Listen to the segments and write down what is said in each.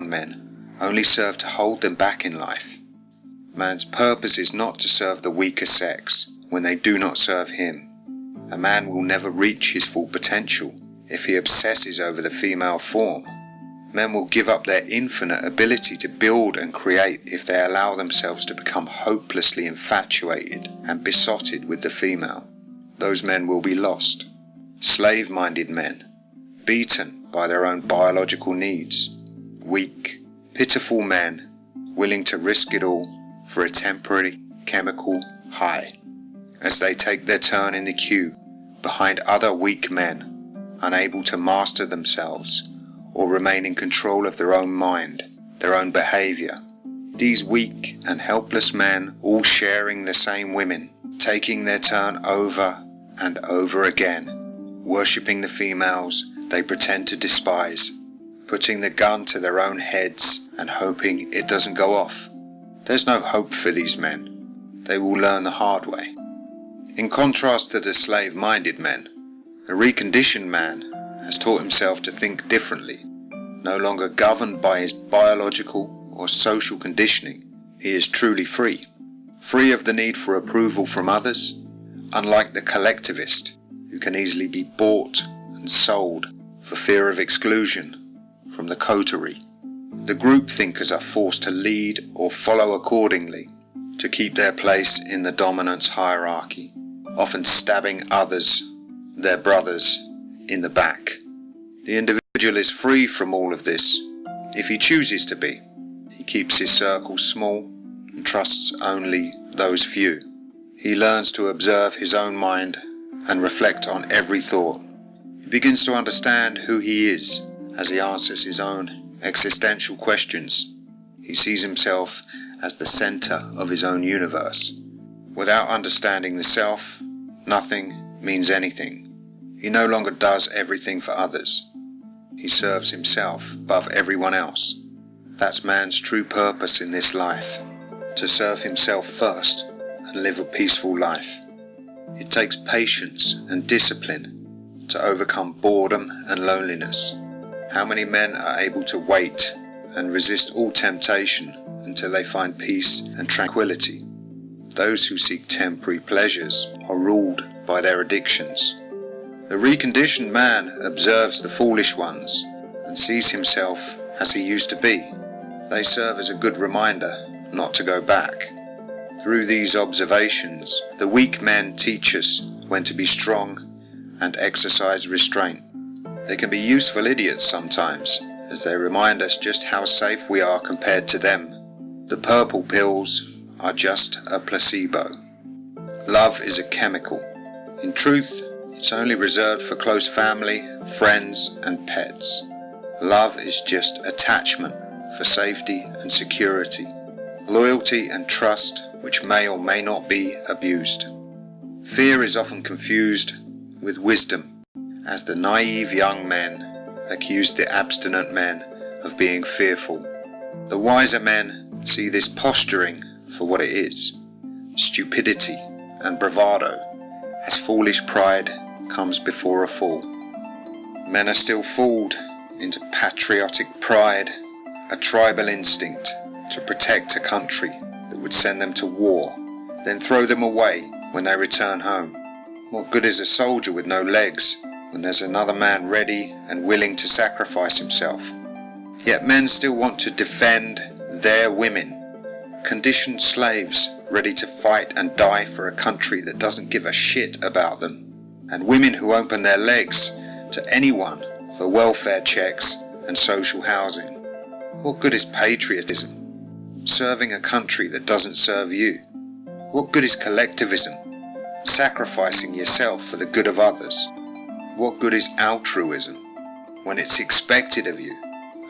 men only serve to hold them back in life. Man's purpose is not to serve the weaker sex when they do not serve him. A man will never reach his full potential if he obsesses over the female form. Men will give up their infinite ability to build and create if they allow themselves to become hopelessly infatuated and besotted with the female. Those men will be lost. Slave-minded men, beaten by their own biological needs, weak, pitiful men willing to risk it all for a temporary chemical high, as they take their turn in the queue behind other weak men, unable to master themselves or remain in control of their own mind, their own behavior. These weak and helpless men, all sharing the same women, taking their turn over and over again, worshipping the females they pretend to despise, putting the gun to their own heads and hoping it doesn't go off. There's no hope for these men. They will learn the hard way. In contrast to the slave-minded men, the reconditioned man has taught himself to think differently. No longer governed by his biological or social conditioning, he is truly free. Free of the need for approval from others, unlike the collectivist, who can easily be bought and sold for fear of exclusion from the coterie. The group thinkers are forced to lead or follow accordingly to keep their place in the dominance hierarchy, often stabbing others, their brothers, in the back. The individual is free from all of this if he chooses to be. He keeps his circle small and trusts only those few. He learns to observe his own mind and reflect on every thought. He begins to understand who he is as he answers his own existential questions. He sees himself as the center of his own universe. Without understanding the self, nothing means anything. He no longer does everything for others. He serves himself above everyone else. That's man's true purpose in this life, to serve himself first and live a peaceful life. It takes patience and discipline to overcome boredom and loneliness. How many men are able to wait and resist all temptation until they find peace and tranquility? Those who seek temporary pleasures are ruled by their addictions. The reconditioned man observes the foolish ones and sees himself as he used to be. They serve as a good reminder not to go back. Through these observations, the weak men teach us when to be strong and exercise restraint. They can be useful idiots sometimes, as they remind us just how safe we are compared to them. The purple pills are just a placebo. Love is a chemical. In truth, it's only reserved for close family, friends, and pets. Love is just attachment for safety and security, loyalty and trust which may or may not be abused. Fear is often confused with wisdom, as the naive young men accuse the abstinent men of being fearful. The wiser men see this posturing for what it is, stupidity and bravado, as foolish pride comes before a fall. Men are still fooled into patriotic pride, a tribal instinct to protect a country that would send them to war, then throw them away when they return home. What good is a soldier with no legs when there's another man ready and willing to sacrifice himself? Yet men still want to defend their women, conditioned slaves ready to fight and die for a country that doesn't give a shit about them, and women who open their legs to anyone for welfare checks and social housing. What good is patriotism? Serving a country that doesn't serve you. What good is collectivism? Sacrificing yourself for the good of others. What good is altruism when it's expected of you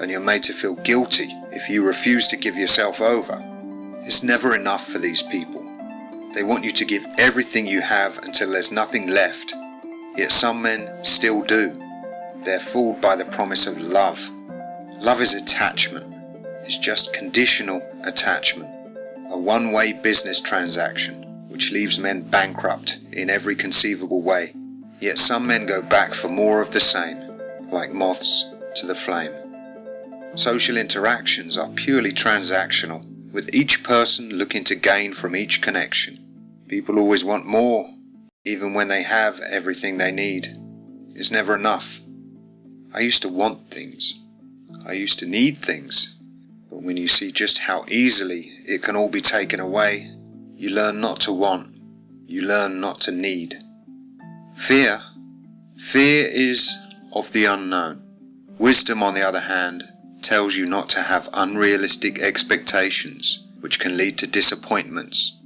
and you're made to feel guilty if you refuse to give yourself over? It's never enough for these people. They want you to give everything you have until there's nothing left. Yet some men still do. They're fooled by the promise of love. Love is attachment. It's just conditional attachment. A one-way business transaction which leaves men bankrupt in every conceivable way. Yet some men go back for more of the same, like moths to the flame. Social interactions are purely transactional, with each person looking to gain from each connection. People always want more, even when they have everything they need. It's never enough. I used to want things. I used to need things. But when you see just how easily it can all be taken away, you learn not to want. You learn not to need. Fear is of the unknown. Wisdom, on the other hand, tells you not to have unrealistic expectations, which can lead to disappointments,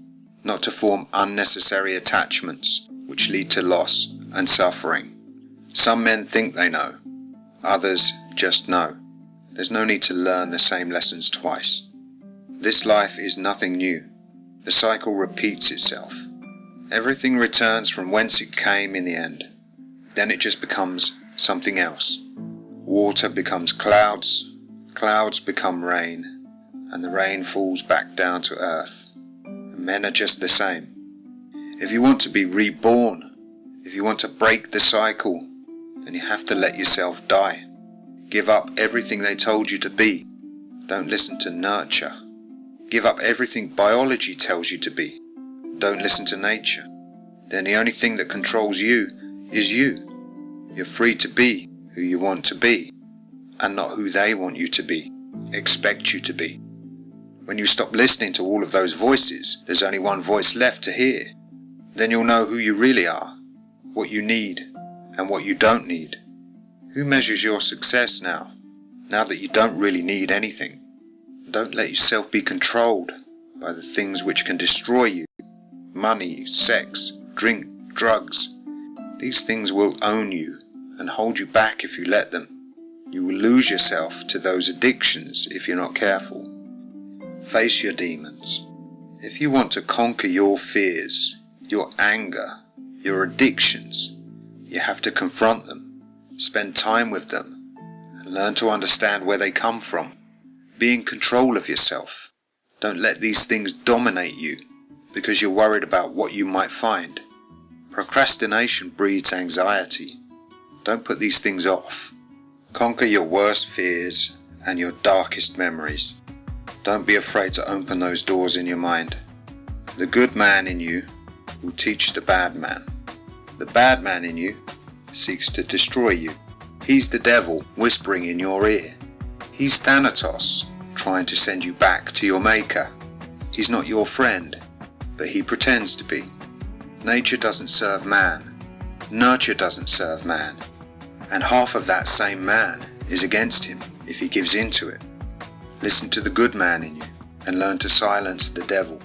not to form unnecessary attachments, which lead to loss and suffering. Some men think they know, others just know. There's no need to learn the same lessons twice. This life is nothing new. The cycle repeats itself. Everything returns from whence it came in the end. Then it just becomes something else. Water becomes clouds, clouds become rain, and the rain falls back down to earth. And men are just the same. If you want to be reborn, if you want to break the cycle, then you have to let yourself die. Give up everything they told you to be. Don't listen to nurture. Give up everything biology tells you to be. Don't listen to nature. Then the only thing that controls you is you. You're free to be who you want to be, and not who they want you to be, expect you to be. When you stop listening to all of those voices, there's only one voice left to hear. Then you'll know who you really are, what you need, and what you don't need. Who measures your success now that you don't really need anything? Don't let yourself be controlled by the things which can destroy you. Money, sex, drink, drugs. These things will own you and hold you back if you let them. You will lose yourself to those addictions if you're not careful. Face your demons. If you want to conquer your fears, your anger, your addictions, you have to confront them, spend time with them, and learn to understand where they come from. Be in control of yourself. Don't let these things dominate you because you're worried about what you might find. Procrastination breeds anxiety. Don't put these things off. Conquer your worst fears and your darkest memories. Don't be afraid to open those doors in your mind. The good man in you will teach the bad man. The bad man in you seeks to destroy you. He's the devil whispering in your ear. He's Thanatos trying to send you back to your maker. He's not your friend, but he pretends to be. Nature doesn't serve man. Nurture doesn't serve man. And half of that same man is against him if he gives in to it. Listen to the good man in you and learn to silence the devil.